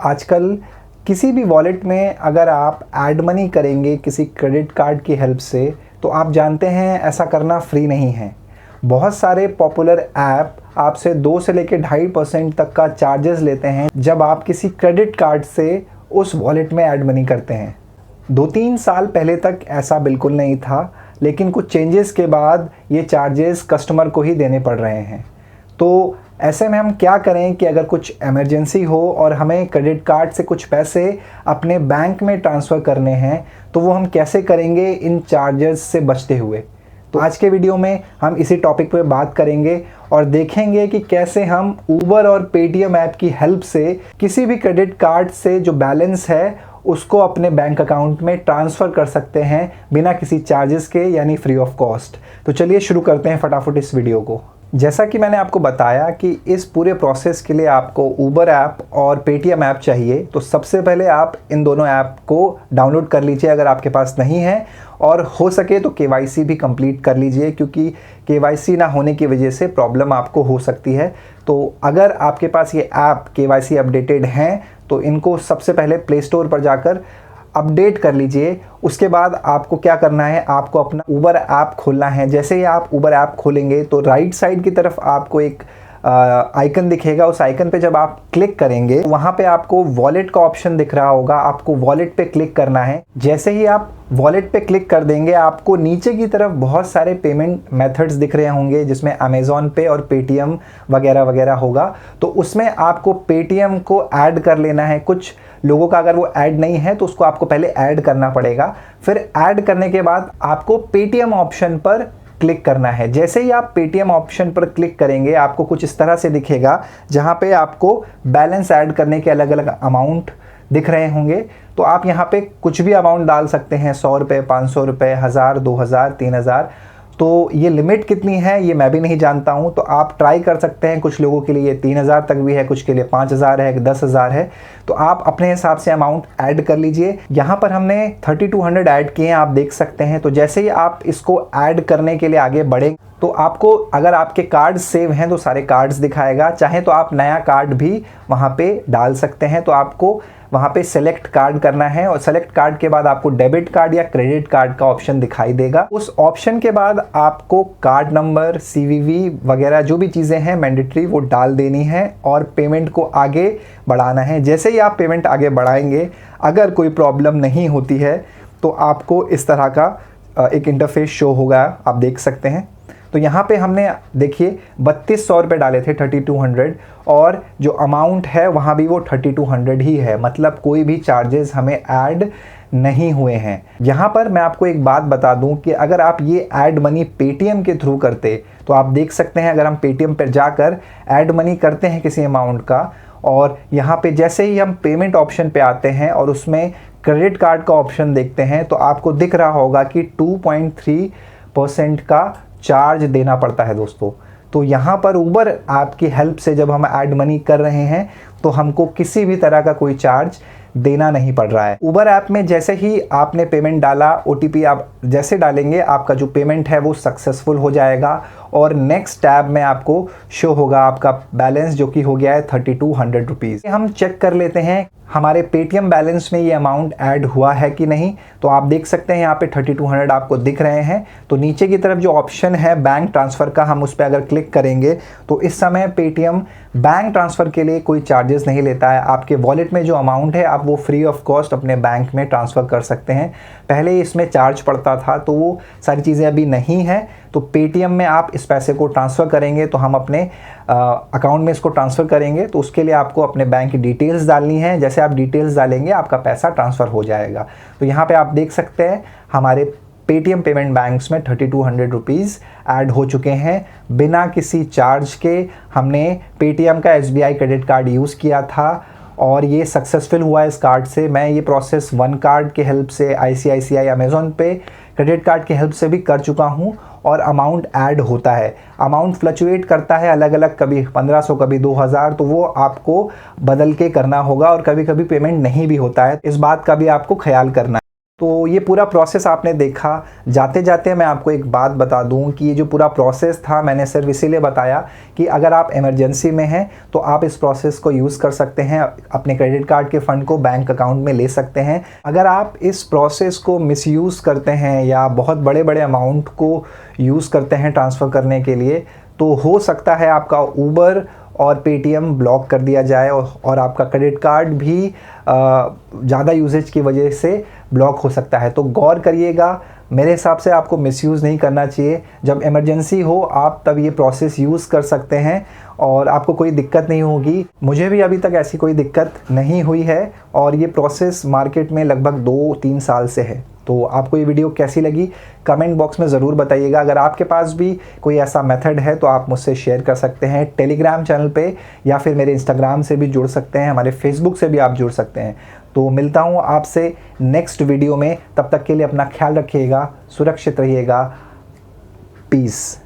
आजकल किसी भी वॉलेट में अगर आप ऐड मनी करेंगे किसी क्रेडिट कार्ड की हेल्प से, तो आप जानते हैं ऐसा करना फ्री नहीं है। बहुत सारे पॉपुलर ऐप आपसे 2 से लेकर 2.5% तक का चार्जेस लेते हैं जब आप किसी क्रेडिट कार्ड से उस वॉलेट में ऐड मनी करते हैं। 2-3 साल पहले तक ऐसा बिल्कुल नहीं था, लेकिन कुछ चेंजेस के बाद ये चार्जेस कस्टमर को ही देने पड़ रहे हैं। तो ऐसे में हम क्या करें कि अगर कुछ इमरजेंसी हो और हमें क्रेडिट कार्ड से कुछ पैसे अपने बैंक में ट्रांसफ़र करने हैं, तो वो हम कैसे करेंगे इन चार्जेस से बचते हुए। तो आज के वीडियो में हम इसी टॉपिक पे बात करेंगे और देखेंगे कि कैसे हम ऊबर और पेटीएम ऐप की हेल्प से किसी भी क्रेडिट कार्ड से जो बैलेंस है उसको अपने बैंक अकाउंट में ट्रांसफ़र कर सकते हैं बिना किसी चार्जेस के, यानी फ्री ऑफ कॉस्ट। तो चलिए शुरू करते हैं फटाफट इस वीडियो को। जैसा कि मैंने आपको बताया कि इस पूरे प्रोसेस के लिए आपको ऊबर ऐप और पेटीएम ऐप चाहिए। तो सबसे पहले आप इन दोनों ऐप को डाउनलोड कर लीजिए अगर आपके पास नहीं है, और हो सके तो केवाईसी भी कंप्लीट कर लीजिए, क्योंकि केवाईसी ना होने की वजह से प्रॉब्लम आपको हो सकती है। तो अगर आपके पास ये ऐप केवाईसी अपडेटेड हैं तो इनको सबसे पहले प्ले स्टोर पर जाकर अपडेट कर लीजिए। उसके बाद आपको क्या करना है, आपको अपना ऊबर ऐप खोलना है। जैसे ही आप ऊबर ऐप खोलेंगे तो राइट साइड की तरफ आपको एक आइकन दिखेगा। उस आइकन पे जब आप क्लिक करेंगे वहाँ पे आपको वॉलेट का ऑप्शन दिख रहा होगा, आपको वॉलेट पे क्लिक करना है। जैसे ही आप वॉलेट पे क्लिक कर देंगे आपको नीचे की तरफ बहुत सारे पेमेंट मेथड्स दिख रहे होंगे, जिसमें अमेज़ॉन पे और पेटीएम वगैरह वगैरह होगा। तो उसमें आपको पेटीएम को ऐड कर लेना है। कुछ लोगों का अगर वो ऐड नहीं है तो उसको आपको पहले ऐड करना पड़ेगा। फिर ऐड करने के बाद आपको पेटीएम ऑप्शन पर क्लिक करना है। जैसे ही आप पेटीएम ऑप्शन पर क्लिक करेंगे आपको कुछ इस तरह से दिखेगा, जहां पे आपको बैलेंस ऐड करने के अलग अलग अमाउंट दिख रहे होंगे। तो आप यहां पे कुछ भी अमाउंट डाल सकते हैं, 100 रुपये, 500 रुपये, 1000, 2000, 3000। तो ये लिमिट कितनी है ये मैं भी नहीं जानता हूँ, तो आप ट्राई कर सकते हैं। कुछ लोगों के लिए 3000 तक भी है, कुछ के लिए 5000 है, 10,000 है। तो आप अपने हिसाब से अमाउंट ऐड कर लीजिए। यहाँ पर हमने 3200 ऐड किए हैं, आप देख सकते हैं। तो जैसे ही आप इसको ऐड करने के लिए आगे बढ़ें तो आपको, अगर आपके कार्ड सेव हैं तो सारे कार्ड्स दिखाएगा। चाहे तो आप नया कार्ड भी वहाँ पे डाल सकते हैं। तो आपको वहाँ पे सेलेक्ट कार्ड करना है, और सेलेक्ट कार्ड के बाद आपको डेबिट कार्ड या क्रेडिट कार्ड का ऑप्शन दिखाई देगा। उस ऑप्शन के बाद आपको कार्ड नंबर, सीवीवी वगैरह जो भी चीज़ें हैं मैंडेटरी वो डाल देनी है और पेमेंट को आगे बढ़ाना है। जैसे ही आप पेमेंट आगे बढ़ाएंगे, अगर कोई प्रॉब्लम नहीं होती है तो आपको इस तरह का एक इंटरफेस शो होगा, आप देख सकते हैं। तो यहाँ पे हमने देखिए 3200 रुपये डाले थे, 3200, और जो अमाउंट है वहाँ भी वो 3200 ही है। मतलब कोई भी चार्जेस हमें ऐड नहीं हुए हैं। यहाँ पर मैं आपको एक बात बता दूँ कि अगर आप ये ऐड मनी पेटीएम के थ्रू करते तो आप देख सकते हैं, अगर हम पेटीएम पर जाकर ऐड मनी करते हैं किसी अमाउंट का, और यहाँ पे जैसे ही हम पेमेंट ऑप्शन पे आते हैं और उसमें क्रेडिट कार्ड का ऑप्शन देखते हैं, तो आपको दिख रहा होगा कि 2.3% का चार्ज देना पड़ता है दोस्तों। तो यहाँ पर ऊबर ऐप की हेल्प से जब हम ऐड मनी कर रहे हैं तो हमको किसी भी तरह का कोई चार्ज देना नहीं पड़ रहा है। ऊबर ऐप में जैसे ही आपने पेमेंट डाला, ओटीपी आप जैसे डालेंगे आपका जो पेमेंट है वो सक्सेसफुल हो जाएगा, और नेक्स्ट टैब में आपको शो होगा आपका बैलेंस, जो कि हो गया है 3200 रुपीज़। हम चेक कर लेते हैं हमारे पेटीएम बैलेंस में ये अमाउंट ऐड हुआ है कि नहीं। तो आप देख सकते हैं यहाँ पे 3200 आपको दिख रहे हैं। तो नीचे की तरफ जो ऑप्शन है बैंक ट्रांसफ़र का, हम उस पर अगर क्लिक करेंगे तो इस समय पेटीएम बैंक ट्रांसफ़र के लिए कोई चार्जेस नहीं लेता है। आपके वॉलेट में जो अमाउंट है आप वो फ्री ऑफ कॉस्ट अपने बैंक में ट्रांसफ़र कर सकते हैं। पहले इसमें चार्ज पड़ता था, तो वो सारी चीज़ें अभी नहीं है। तो पेटीएम में आप इस पैसे को ट्रांसफ़र करेंगे तो हम अपने अकाउंट में इसको ट्रांसफ़र करेंगे, तो उसके लिए आपको अपने बैंक की डिटेल्स डालनी है। जैसे आप डिटेल्स डालेंगे आपका पैसा ट्रांसफ़र हो जाएगा। तो यहाँ पे आप देख सकते हैं हमारे पेटीएम पेमेंट बैंक्स में 3200 रुपीज़ ऐड हो चुके हैं बिना किसी चार्ज के। हमने पेटीएम का एसबीआई क्रेडिट कार्ड यूज़ किया था और ये सक्सेसफुल हुआ इस कार्ड से। मैं ये प्रोसेस वन कार्ड के हेल्प से, आईसीआईसीआई, अमेज़ॉन पे क्रेडिट कार्ड की हेल्प से भी कर चुका हूँ, और अमाउंट ऐड होता है। अमाउंट फ्लक्चुएट करता है अलग अलग, कभी 1500, कभी 2000, तो वो आपको बदल के करना होगा, और कभी कभी पेमेंट नहीं भी होता है। इस बात का भी आपको ख्याल करना है। तो ये पूरा प्रोसेस आपने देखा। जाते जाते मैं आपको एक बात बता दूं कि ये जो पूरा प्रोसेस था मैंने सिर्फ इसीलिए बताया कि अगर आप इमरजेंसी में हैं तो आप इस प्रोसेस को यूज़ कर सकते हैं, अपने क्रेडिट कार्ड के फ़ंड को बैंक अकाउंट में ले सकते हैं। अगर आप इस प्रोसेस को मिसयूज़ करते हैं या बहुत बड़े बड़े अमाउंट को यूज़ करते हैं ट्रांसफ़र करने के लिए, तो हो सकता है आपका ऊबर और पेटीएम ब्लॉक कर दिया जाए और आपका क्रेडिट कार्ड भी ज़्यादा यूजेज की वजह से ब्लॉक हो सकता है। तो गौर करिएगा, मेरे हिसाब से आपको मिसयूज़ नहीं करना चाहिए। जब इमरजेंसी हो आप तब ये प्रोसेस यूज़ कर सकते हैं और आपको कोई दिक्कत नहीं होगी। मुझे भी अभी तक ऐसी कोई दिक्कत नहीं हुई है और ये प्रोसेस मार्केट में लगभग 2-3 साल से है। तो आपको ये वीडियो कैसी लगी कमेंट बॉक्स में ज़रूर बताइएगा। अगर आपके पास भी कोई ऐसा मेथड है तो आप मुझसे शेयर कर सकते हैं टेलीग्राम चैनल पे, या फिर मेरे इंस्टाग्राम से भी जुड़ सकते हैं, हमारे फेसबुक से भी आप जुड़ सकते हैं। तो मिलता हूँ आपसे नेक्स्ट वीडियो में, तब तक के लिए अपना ख्याल रखिएगा, सुरक्षित रहिएगा। पीस।